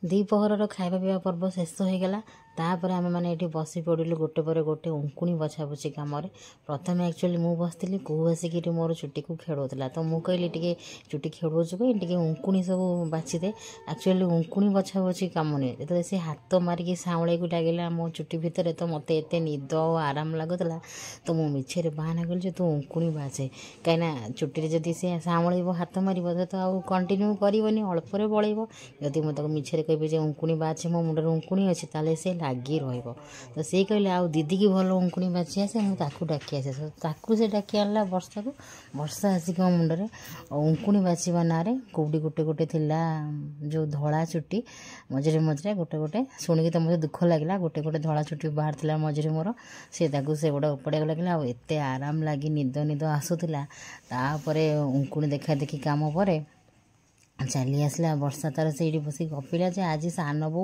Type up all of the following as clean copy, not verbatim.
द्विपहर खाଇବା ପିଇବା पर्व शेष हो गला। तापर आम मैंने ये बसी पड़ू गोटे पर गोटे उंकुणी बछा बछी कम प्रथम एक्चुअली मु बसती कौ आसिक मोर चुटी को खेड़ोला तो मुझे कहली टे चुटी खेड़ोचु कहीं टे उंकुणी सब बाछीदे। एक्चुअली उंकुणी बछा बछी कम नुहे जो सी हाथ मारिक साउले को लगे मो चुटी भितर तो मत एत निद आराम लगुला तो मुझे मिछे बाहाना कली तू उंकुणी बाछे कहीं चुटी जदि सी साउल हाथ मार तो आउ कंटिन्यू करनी अल्पे बड़े जदि मुझे मिछे कहे उंकुणी बाछे मो मुंडर उंकुणी अच्छे ताले से लगी तो सी कहले आउ दीदी की भल उंकुणी बाछी आसे मुझे डाकी आसे से डाकी आनला वर्षा को वर्षा आसिक मो मुंडे उंकुणी बाछा ना कौटी गोटे गोटे थिला जो धला चुटी मझे मझे गोटे गोटे शुणिकी तो मुझे दुख लगे गोटे गोटे धला चुटी बाहर था मझे मोर से गुड़ा उपड़ा लगे आते आराम लगी निद निद आसूला उंकुणी देखा देखी काम पर चली आसला वर्षा तार से बस गपिला जे आज सान बो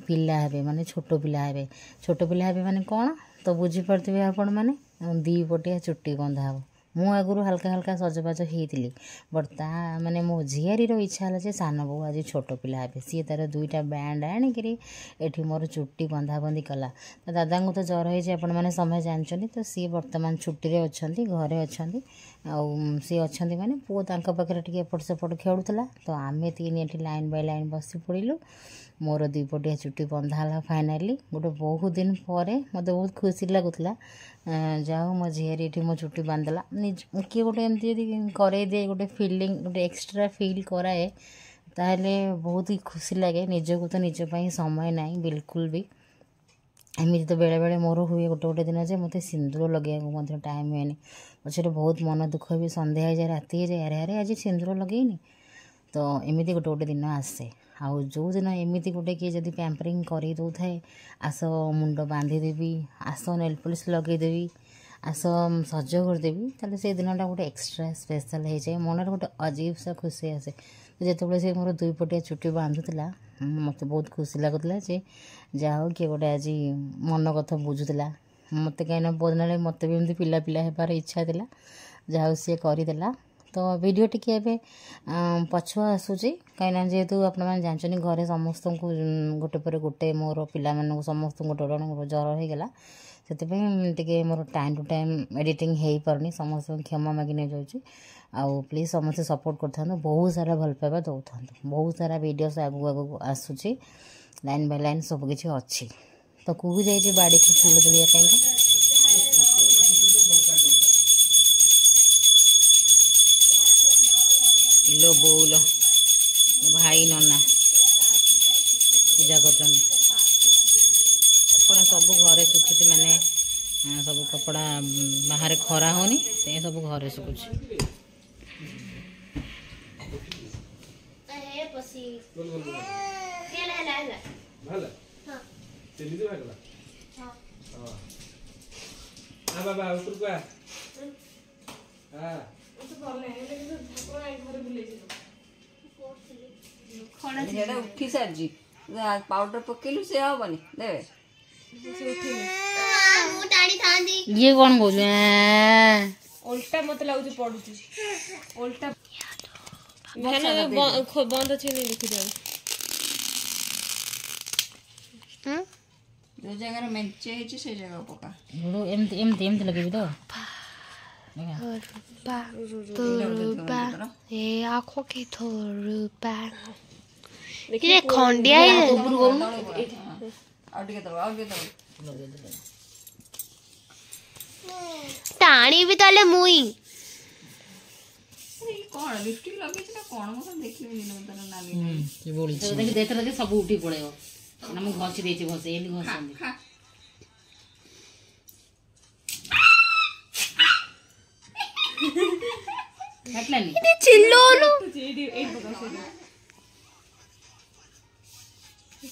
पिला हे माने छोट पिला हे माने कौन तो बुझीपे आपण मैंने दी पटिया चुट्टी बंधा हे मु आगुरी हल्का हल्का सजबाज होती बट ता माने मो झियारी इच्छा है सान बो आज छोट पिला हे सी तार दुईटा बैंड आणिक एठी मोर चुट्टी बंधाबंधी कला तो दादा को तो जर होने समय जानते तो सी बर्तमान छुट्टी अच्छा घरे अच्छा सी अच्छा माने पुओ तांका पाखरे टिके एपट सेपट खेलुला तो आमे तीन एठी लाइन बाय लाइन बसी पड़िलु मोर दुईपटिया चुट्टी बंधाला फाइनाली गोटे बहुत दिन पर मत बहुत खुशी लगुला जाओ मो झीरी ये मो चुट्टी बांधला किए गोटे एमती करे दे गोटे फिलिंग गोटे एक्सट्रा फिल कराए ताहले बहुत ही खुशी लगे निजको तो निजपाई समय ना बिल्कुल भी एमती तो बेले बेले मोर हुए गोटे गोटे दिन जे मत सिंदूर लगे टाइम हुए पछे बहुत मन दुख भी संध्या हो जाए राति हो जाए अरे आज सिंदूर लगेनी तो एमती गोटे गोटे दिन आसे आउ जो दिन एमती गोटे किए जब पैम्परिंग कर दो थाए आस मुंड बांधीदेवी आस नेल पॉलिश लगेदेवी आस सज करदेवी ताले से दिनटा गोटे एक्सट्रा स्पेशल हो जाए मन गोटे अजीब सा खुशी आसे जो से मोर दुईपटिया चुट्टी बांधुला मत बहुत खुशी लगुला जे जाओ किए गोटे आज मन कथा बुझुला मत कहीं बोधना मत भी एमती पिला पिला होबार इच्छा था जहाँ सी करदेला तो वीडियो टिके पछुआ आसूची कहीं जेहेतु आपने जानते घरे समस्त को गोटे पर गोटे मोर पिला समस्त गोटे गोटे जर होगला से more time to time editing हो पारनी समस्त क्षमा मागी नहीं जाऊँगी आउ प्लीज समस्त सपोर्ट कर बहुत सारा भल पाइबा दौ बहुत सारा वीडियोस आगू आगू आसूची लाइन बाय लाइन सबकि अच्छी तो कू जाइए बाड़ी को फूल तोड़ापी लो बोल भाई नना पूजा कर कपड़ा सब घरे सुखुच माने सब कपड़ा बाहर खरा होनी ते सब घरे सुखुच उठी सारी पाउडर पकेलु से हेनी दे ये कौन कह उल्टा मत लगुच पड़ुची उल्टा बंद अच्छे नहीं लिखी दे जो जगह मेंचे है से जगह पका एमती एमती एमती लगे तो आँखों के थोड़ा ये खंडिया टाणी भी ताले मुई कौन लिपस्टिक लगे ना कौन मत देखि भी न तन नाली ये बोली तो देख देख सब उठी पड़ेगो ना मु घसी देछि घसे एली घसंदी हटलानी ये चिल्लोनु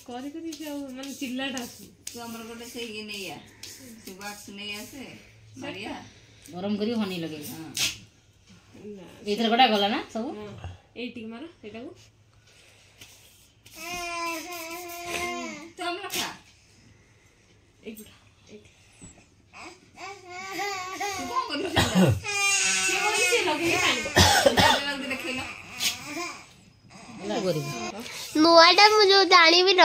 करे करी जाऊ माने चिल्लाटा तू हमर गोटे से ये नहीं आ तू बॉक्स नहीं आसे बढ़िया गरम करी हनी लगे हां इधर गोटा गला ना सब एटी मारो एटा को तो हम रखा एक बुटा एटी तू कौन कर रहा से बोली से लगे है लगे खेलो नुआ ନୂଆଟା ମୁଁ ଯୋଉ ଜାଣିବି ର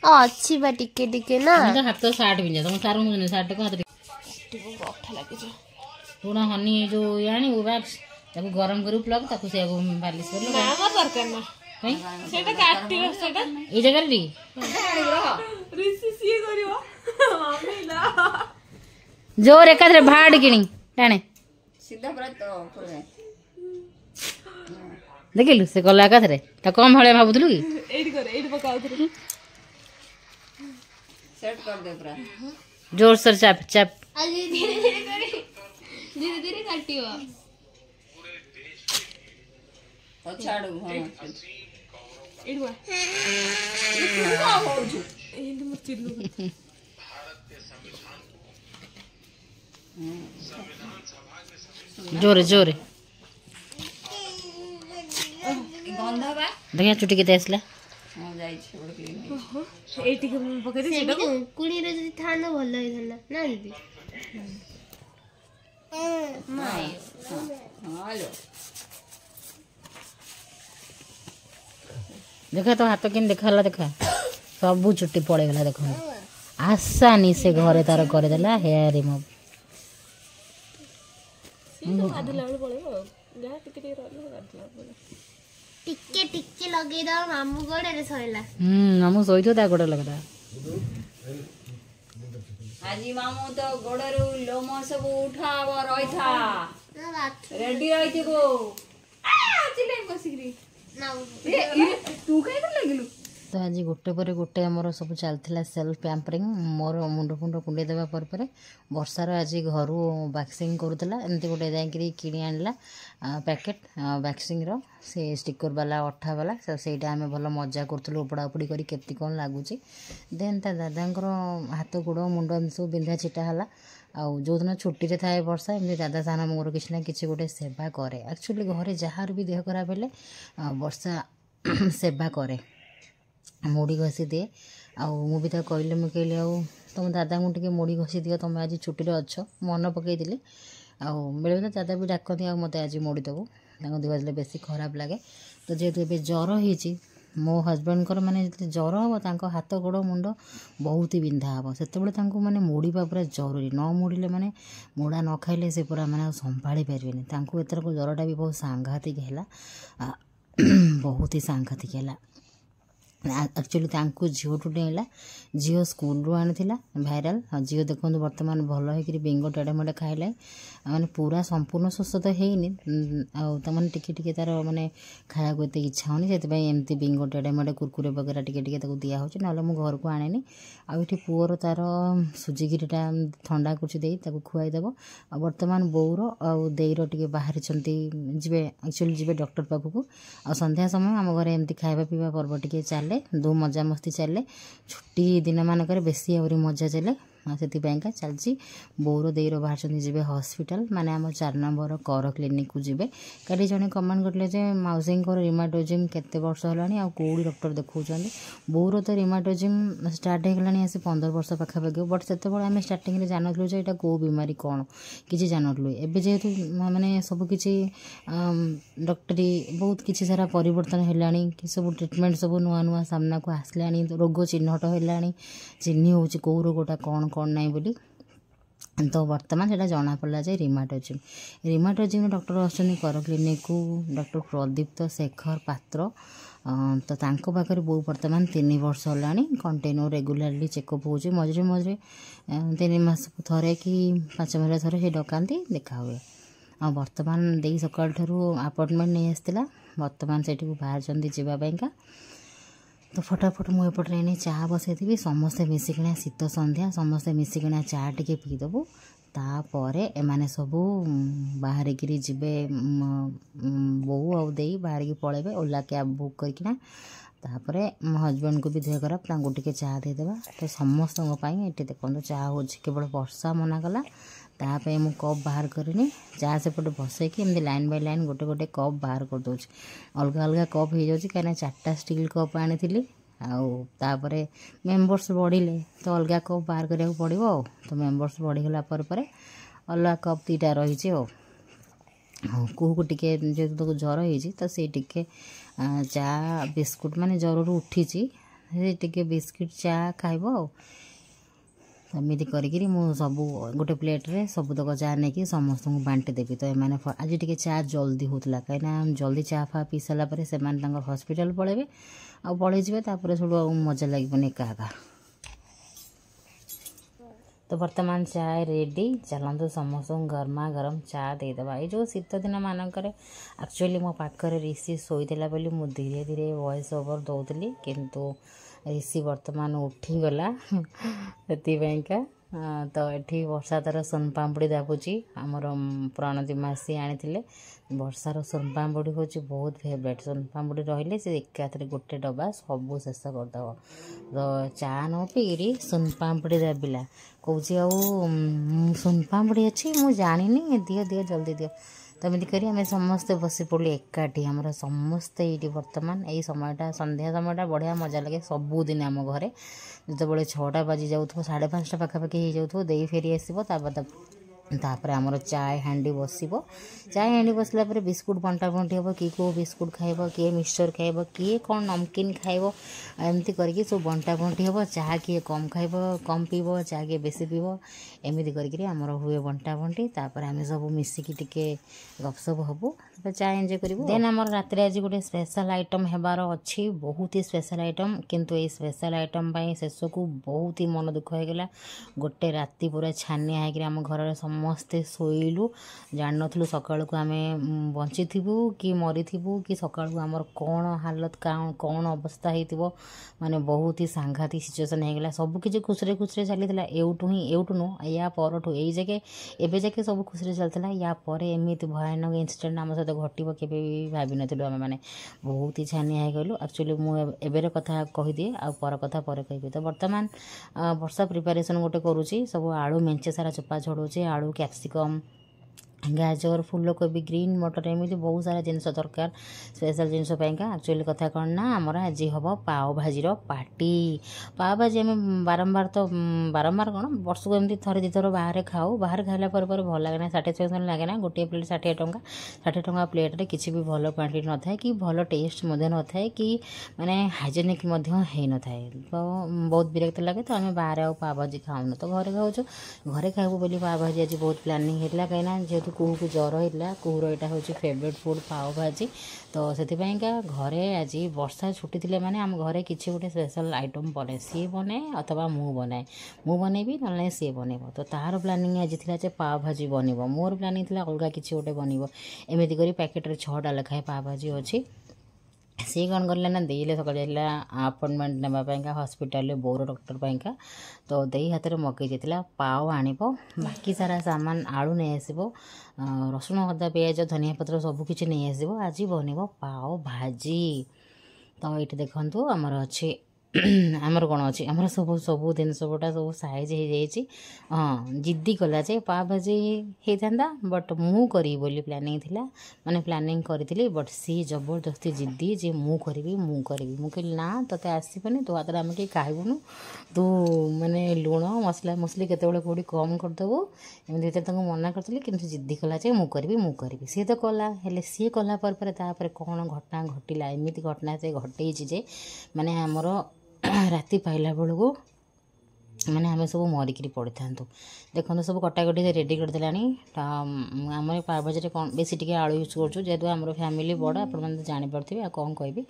ଅଛି ବା ଟିକେ ଟିକେ ନା तो हाथ सार्ट पिंजा तुम सार मुझे सार्ट को हाथ ଅଠା ଲାଗିଛି पुणा हनी जो यानी वो वैक्स ताको गरम करू प्लग ताको से पालिश कर ନା ଆମର ଦରକାର ନା ସେଇଟା କାଟିବ ସେଇଟା ए जगह रे ରିସି ସିଏ କରିବ ଆମେ ନା जोर एकाथरे भाड़ किणी टाणे सीधा पूरा तो पूरा देखिलु से गला एकाथरे ता कम हळे भाबुथलु की ଏଇଠି କରେ ଏଇଠି ପକାଉଥିଲି सेट कर दे पूरा जोर से चाप चाप ଆଜି ଧୀରେ ଧୀରେ କରି ଧୀରେ ଧୀରେ କାଟିବ और छाड़ू हां ଏଇଠି ବା ଏଇଠି ମୁଁ ଚିଲ୍ଲୁ जोरे जोरे गंध बा देखिया चुटी केते आसला हां जाई छोड़ के ଏଇଠି ପକେଇ ଦେ ସେମିତି ଉଙ୍କୁଣିରେ ଯଦି ଥାନ୍ତା ଭଲ ହେଇଥାନ୍ତା ନା ଦିଦି नहीं हेलो देखा तो हाथ किन देखला देखा सबू चुट्टी पड़े गला देखो आसानी से घरे तार करे देला हेयर रिमूव ଗାଧେଇଲା ବେଳେ ପଳେଇବ ଯାହା ଟିକେ ଟିକେ ରହିବ ଗାଧେଇଲା ବେଳେ ଟିକେ ଟିକେ ଲଗେଇଦବ ମାମୁଁ ଗୋଡରେ ସଇଲା हमू सोइथो ता गोड़ लगदा आजी मामू तो गोड़रू लोम सब उठाव रही था रेडी रही थी को चिल्लाई बसिकरी ନା तू काहे कर लगिलु तो आज गोटे पर गोटे आमर सब चलता सेल्फ पैम्परिंग मोर मुंड फुंड कुंडे देवा पर वर्षार आज घर वैक्सिंग करूला एमती गोटे जाकि किणी आनला पैकेट वैक्सिंग रो से स्टिकर वाला अठा वाला सेटा आम भल मजा करूँ उपड़ा उपड़ी कर केती कौन लगुच देन ता दादांकर हाथ गोड़ मुंड सब बिंधा छिटा है आउ जो दिन छुट्टी थाए वर्षा एमती दादा साना मोर किसी ना कि गोटे सेवा करे एक्चुअली घरे जार भी देह खराब है वर्षा सेवा करे मुड़ी घसी दिए आउ भी कहले मुझे कहली आउ तुम दादा को टे मुड़ी घसी दियो तुम आज छुट्टी अच्छ मन पकईली आउ बेले बेले दादा भी डाकती आ मत आज मुड़ी देबू देह बजले बेस खराब लगे तो जेहेतु ए ज्वर हो मो हजबैंड माने ज्वर हम हाथ गोड़ मुंड बहुत ही बिंधा हम से माने मुड़ा पूरा जरूरी न मुड़े माने मुड़ा न खाइले से पूरा माने संभाली पारे एथर ज्वरटा भी बहुत सांघातिक है बहुत ही सांघातिक है एक्चुअली झीओटू डेला झीओ स्कूल रू आनी भाइराल झीओ देखो बर्तमान भल हो बेंग टेढ़े मेढ़े खाइला माने पूरा संपूर्ण सुस्थ तो है आने टिके तार माने खाया को एत इच्छा होनी से एमती बेंग टेढ़े मेढ़े कुरकुरे वगैरह टिके दिया हो ना मु घर को आने आठ पुअर तार सुजिगिरीटा ठंडा कुछ दे खुआईदेव आ बर्तमान बोर आईर टे बाहरी जी एक्चुअली जी डॉक्टर पाखक आ संध्या समय आम घर एमती खाଇବା पीवा पर्व टे चले दो मजा मस्ती चले छुट्टी दिन मानक बेसी आहरी मजा चले से चलती बोर देर बाहर जी हॉस्पिटल माने आम 4 नंबर कर क्लिनिक को जीवे कल जड़े कमेंट करते मौसी रिमाटोजिम केते वर्ष है आ कौड़ी डॉक्टर देखा बोर तो रिमाटोजिम स्टार्ट होगलानी आसी 15 वर्ष पाखापाखि बट से आम स्टार्टिंग जानूँ जो यहाँ कौ बीमारी कौन किसी जानूँ एवं जेहेतु माने सबकि डॉक्टरी बहुत किसी सारा परिवर्तन है कि सब ट्रिटमेंट सब नुआ नुआ सामना को आसला रोग चिन्हट है चिन्ह हो कौ रोगटा कौन कौन नहीं बोली तो बर्तमान से जना पड़ा जाए रिमाटोजिम डॉक्टर आसुच्च कर क्लिनिक को डॉक्टर प्रदीप्त शेखर पात्र तो तांको पाखरे बहु बर्तमान 3 वर्ष है कंटिन्यू रेगुलारली चेकअप हो मझे मझे 3 मास थे कि 5 मास थे से डकाती देखा हुए आ बर्तमान दे सकाल ठारू अपॉइंटमेंट नहीं आसला बर्तमान से बाहर जावाईका तो फटाफट मुझे चाह बसई समस्ते मिसिकिना शीत संध्या समस्ते मिसिकिना चाह टे पीदेबू तापर एमाने सबू बाहर जीवे बो आउ दे बाहर पलैबे ओला कैब बुक करना तापर मो हजबैंड को भी देह खराब टे चाह देदेबा तो समस्त ये देखो चाह हो केवल वर्षा मना कला तापर मु कप बाहर करनी चाह सेपटे बसैकी एमती लाइन बाय लाइन गोटे गोटे कप बाहर कर दूँ अलग अलग कप हो जाऊँगी कहीं 4टा स्टील कप आनी आउे मेम्बर्स बढ़िले तो अलग कप बाहर करा पड़ो तो मेम्बर्स बढ़ीगला अलग कप 2टा रही कू टिके जेहेतु ज्वर हो तो सी टिके ଚା ବିସ୍କୁଟ୍ ମାନେ ଜ୍ୱରରୁ ଉଠିଛି ଟିକେ ବିସ୍କୁଟ୍ ଚା ଖାଇବ ଆଉ ଏମିତି କରିକିରି ମୁଁ ସବୁ ଗୋଟେ ପ୍ଲେଟ୍ରେ ସବୁତକ ଚା ନେଇକି ସମସ୍ତଙ୍କୁ ବାଣ୍ଟି ଦେବି। ତ ଏମାନେ ଆଜି ଟିକେ ଚା ଜଲ୍ଦି ହେଉଥିଲା କାହିଁକିନା ଜଲ୍ଦି ଚା ଫା ପିଇ ସାରିଲା ପରେ ସେମାନେ ତାଙ୍କର ହସ୍ପିଟାଲ ପଳାଇବେ ଆଉ ପଳାଇଯିବେ ତାପରେ ସବୁ ଆଉ ମଜା ଲାଗିବନି ଏକା ଏକା। तो वर्तमान चाय रेडी चलतु समस्त गरमा गरम चा देदेबा। ये जो शीत दिन मानक एक्चुअली मो पाखरे ऋषि शोला बोली मु धीरे धीरे वॉइस ओवर दौली किंतु ऋषि वर्तमान उठीगला से तो ये वर्षा तार सोनपापड़ी दाबुची आमर प्रणति मासी आनी वर्षार सोनपापड़ी हूँ बहुत फेवरेट। सोनपापड़ी रही से एकाथरे गोटे डब्बा सबू शेष करदेव। तो चा न पीकरी सोनपापड़ी दाबिला कौच सोनपापड़ी अच्छी मुझे जानी दियो दियो जल्दी दियो। तो एमती करी आम समस्ते बसी पड़े एकाठी आमर समस्ते ये बर्तमान यही समयटा संध्या समयटा बढ़िया मजा लगे सबुदिन आम घरे जो 6टा बाजी जाऊ 5:30 पाखापाखि हो जाऊ दे फेरी आसो तापर आमर चाय हांडी बसब। चाय हांडी बसला बिस्कुट बंटा बंटी हम किए कौ बिस्कुट खाइब किए मिक्सचर खाइब किए कौन नमकीन खाइब एमती करके सब बंटा बंटी हम। चाह किए कम खाइब कम पीब चाह किए बेसी पीब एमती करके आमर हुए बंटा बंटी तापर आम सब मिसिकी टिके गपसप हबू चाय एंजॉय करूँ। देन आमर रात आज गोटे स्पेशल आइटम हेबार अच्छी बहुत ही स्पेशल आइटम किंतु ये स्पेशल आइटम शेष को बहुत ही मन दुख होगला। गोटे राति पूरा छानिया होकर आम घर समस्ते शोलु जान नु सकाल को आम बंची कि मरी कि सकाल को आमर कौन हालत कौन अवस्था हो माने बहुत ही सांघातिक सिचुएसन होगला। सबकि खुशी खुशी चली एवटू ही एवटू नु या परठू यही जगह एवं जाके सब खुशी चलता या पर एमती भयानक इनसीडेंट आम सहित घटो के भाव नु आम मैंने बहुत ही छानिया हो गलु। एक्चुअली मुझे कथा कहीदिए आ पर कथा पर कहि। तो बर्तमान वर्षा प्रिपारेसन गोटे करुँची सब आलू मेंचे सारा चोपा छड़ाऊँचे आलू कैप्सिकम गाजर फूलकोबी ग्रीन मटर एमती बहुत सारा जिनस दरकार स्पेशल जिनस एक्चुअली कथा कौन ना आमर आज हम पाव भाजी पार्टी। पाव भाजी आम बारंबार तो बारंबार कौन वर्ष को एमती थरे दी थर बाहर खाऊ बाहर खाइला पर भल लगे साटिस्फैक्शन लगे ना। गोटे प्लेट 60 टंका 60 टंका प्लेट किसी भी भल क्वांटिटी न थाए कि भल टेस्ट न थाए कि माने हाइजेनिक हो न थाए तो बहुत विरक्त लगे। तो आम बाहर आउ पाव भाजी खाऊन तो घरे खाऊँ घरे खाइबू बोली पाव भाजी आज बहुत प्लानिंग होता कहीं जेहेतु कुहू को ज्वर होता कुहूर यहाँ हूँ फेवरेट फूड पाव भाजी। तो से घरे आज वर्षा छुट्टी थी माने आम घरे किसी गोटे स्पेशल आइटम बने सी बने अथवा मु बनाए मु बनैबी ना सी बनब। तो तार प्लानिंग आज थी पाव भाजी बनब मोर प्लानिंग थी अलग किसी गोटे बनब एमती कर पैकेट 6टा लेखाएं पाव भाजी अच्छी। सी कौन कर देले सका अपॉइंटमेंट नापा हॉस्पिटल बोर डॉक्टर पाइंका तो दे हाथ में मकई देता पाव आणब बाकी सारा सामान आलू नहीं आसब रसुण अदा पियाज धनिया पत्र सबकि नहीं आसब आज बनब पाव भाजी। तो ये देखु आमर अच्छी आमर कौन अच्छी आमर सब सब जिन सबटा सब साइज हो जाइए। हाँ जिद्दी कला जे पाव भाजी होता बट मु करी बोली प्लानिंग थिला माने प्लानिंग करी बट सी जबरदस्ती जिद्दी जे मु करी मु कहली ना तोते आसबनी तो हाथ आम कहीं खाइबुनु तू माने लुण मसला मसली केतबेले कोडी कम करदेबू एमती मना करी कि जिद्दी कला जे मु करी सी तो कला हेले सी कला पर कौन घटना घटिला एमती घटना से घटे जे माने आमर राति पाइला बेलू मैंने आम सब मरिकी पड़ी था। देखो सब कटाकटी से रेडी करदेला आम पाव भाजी कौन बेसी टी आलू यूज करूँ जेहेतु आम फैमिली बड़ आप जापे आ कौन कहि।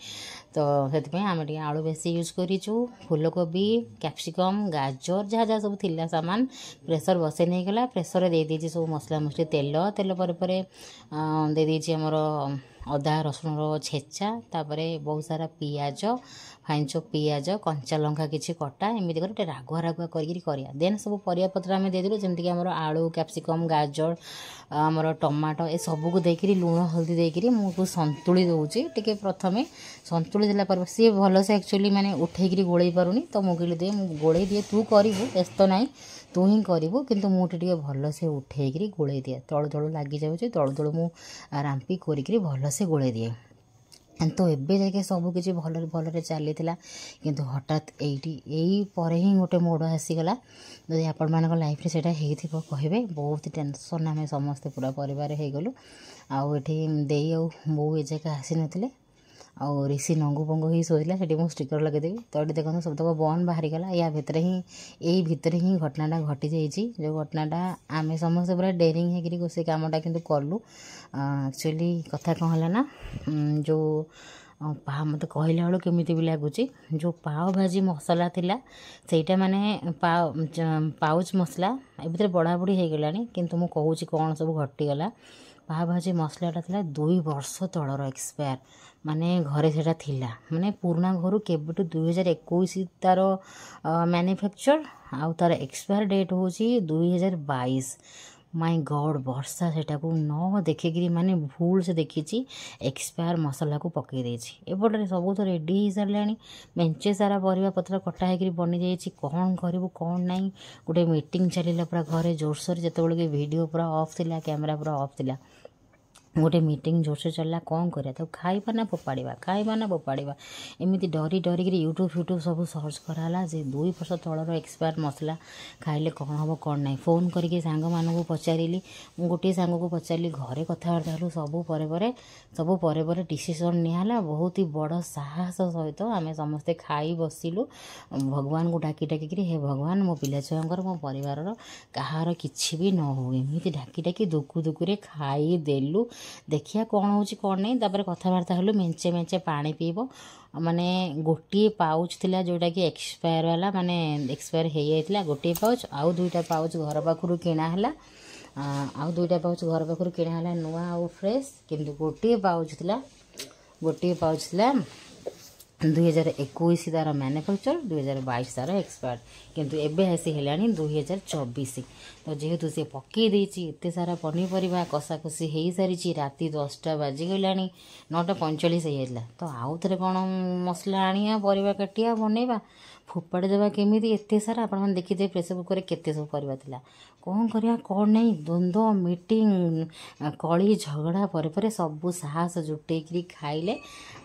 तो से आम टे आलू बेसी यूज करूँ फूलकोबी कैप्सिकम गाजर जहाँ जहाँ सब थिला सामान प्रेसर बसई नहीं गला प्रेसर दे दीजिए सब मसला मसली तेल तेल पर दे दीजिए आमर अदा रसुण छेचा तापर बहुत सारा पियाज फाइन चॉप पियाज कंचा लंका किसी कटा एमती कर रागुआ रागुआ करिया देन सब परिया पत्र आम देदेलु जमीक आमर आलू कैप्सिकम गाजर आमर टमाटो ए सबू को देकरी लुण हल्दी देकरी मुझे संतुली दूची टिके प्रथमे संतुली देला सी भल से एक्चुअली माने उठेकरी गोलई पारुनी तो मुझे दे गोलई दिए तू करू व्यस्त ना तू ही करू किंतु मुझे टे भल से उठेकरी गोलई दिए तलू तलू लगी जाऊँगी तलू तलू मु रांपी करी भल से गोलई दिए। तो एबे जाके सबकि भल भल चली किंतु हठात यही पर ही गोटे मोड़ आसीगला जदि आपण मान लाइफ रे सेटा हेइथिबो कहिबे बहुत टेंशन आम समस्ते पूरा परिवार हो गलु आउ दे बो ए जगह आसी नथिले ଆଉ ऋषि नंगू पंगू ही शोला से स्टिकर लगेदेवी तो ये देखो सबतक बन बाहरीगला या भितर ही घटनाटा घटी जाइए जो घटनाटा आम समस्त पूरा डेरिंग हो से कमटा कि कलु एक्चुअली कथा कौन है ना जो मत कहला बेलू केमी भी लगुच जो पाव भाजी मसला थिला सेटा माने पाउच मसला ए भितर बड़ा बुड़ी हो गलानी किंतु मु कहूँ कौन सब घटीगला पाव भाजी मसलाटा था 2 वर्ष तलर एक्सपायर माने घरे सेटा थिला माने पुराना घर केबेटू 2021 तार मैन्युफैक्चर आउ तार एक्सपायर डेट हूँ 2022 माय गॉड वर्षा सेटा को न देखिकी माने भूल से देखी एक्सपायर मसला को पकई देछि एपटे सब तो रेडी हो सारे मेंचे सारा परिवा पत्र कटा होकर बनी जाइए कौन करूँ कौन नाई गोटे मीटिंग चलला पूरा घरे जोरसोर जिते कि वीडियो पूरा ऑफ थिला कैमरा पूरा ऑफ थिला गोटे मीटिंग जोरसे चलला कौन करिया तो खाइबा ना फोपाड़ा एमती डरी डरिकी यूट्यूब सब सर्च कराला जे 2 वर्ष तलर एक्सपायर मसला खाइले कौन हम कौन ना फोन करके सांग मानू पचारि मु गोटे सांग को पचारि घरे कथबार्ता हलु सब पर डिसीजन निहाला बहुत ही बड़ साहस सहित आम समस्ते खाई बसिलु भगवान को डाकी हे भगवान मो पिला छुआंकर मो परिवार कहार किछि भी न हो एमती डाकी दुकु खाई देलु देखिया कौन हो कौन नहीं तापर कथबार्ता हलु मेंचे मेंचे पानी पीब माने गोटे पाउच थिला जोटा कि एक्सपायर वाला माने एक्सपायर हो जाइतिला गोटे पाउच आउ 2टा पाउच घर पाखरु किना हला आउ 2टा पाउच घर पाखरु किना हला नुआ आउ फ्रेश किंतु गोटे पाउच थिला 2021 तार मैन्युफैक्चर 2022 तार एक्सपायर किंतु एबे आसी हेलानी 2024 तो जेहेतु सी पकई देछि एते सारा पनीपरिया कषाकषि हो सारी राति 10टा बाजिगला 9:45 हो तो आउ थे कौन मसला आनिया परिवा काटिया बनइबा फोपाड़ी देवा केमी एते सारा आप देखिए प्रेसर कुकर केते सब परिवा थिला कौन करिया कौन नहीं द्वंद्व मीटिंग कली झगड़ा पर सबू साहस जुटेकरी खाइले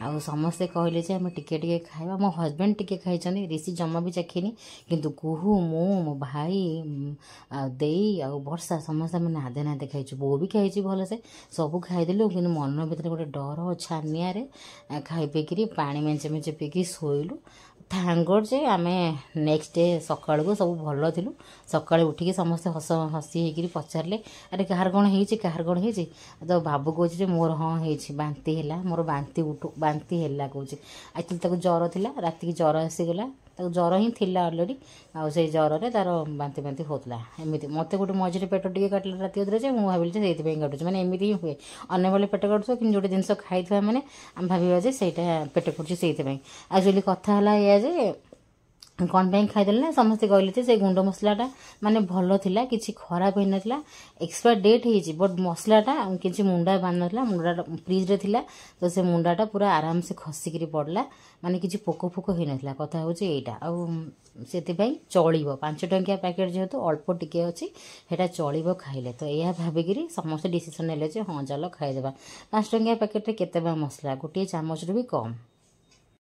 आ समस्ते कहले जे आम टिके खाइबा मो हजबैंड टिके खाई ऋषि जमा भी चाखिनी किंतु कुहू मो भाई देई आ वर्षा समस्त आम नादे नादे खाइछु बो भी खाई भल से सबू खाईदेलु कि मन भर गोटे डर छानिया खाई पीकरी पानी मेंचे मेंचे पीकी शोलु थैंक गॉड जे आम नेक्स्ट डे सकाल को सब भल थिलु सकाल उठिकी समस्ते हसी होकर पचारे अरे कहार कौन हो तो बाबू कहे मोर हाँ हो बांती है मोर बांती है कहे एक्चुअली ताको ज्वर थिला राति की ज्वर आसीगला ताको ज्वर ही थिला ऑलरेडी आ से ज्वर रे तार बांती बांती होतला एमती मते गोटे मझे पेट टिके काटला राति अधरे जे मु भाबिल जे सेति काटुछ माने एमती ही हुए अन्य बेले पेट काटुछ कि जोटे जिनस खाइथवा माने हम भाबिबा जे सेटा पेट काटुछ सेति एक्चुअली कथा हला या जे कौन पे खाईदे ना समस्ते कहले से गुंड मसलाटा माने भल थिला किसी खराब हो नाला एक्सपायर डेट हो बट मसलाटा किसी मुंडा बांध ना मुंडाटा फ्रिज थिला तो से मुंडाटा पूरा आराम से खसिकी पड़ला माने किसी पोक फोक हो नाला कथा हूँ यहाँ आउ से चलो 5 टंकिया पैकेट जेहेतु अल्प टिके अच्छी सेटा चलो खाइले तो यह भाविकी समस्त डिसीजन ने हाँ चलो खाईदे 5 टंकिया पैकेट केते मसला गोटे चामच भी कम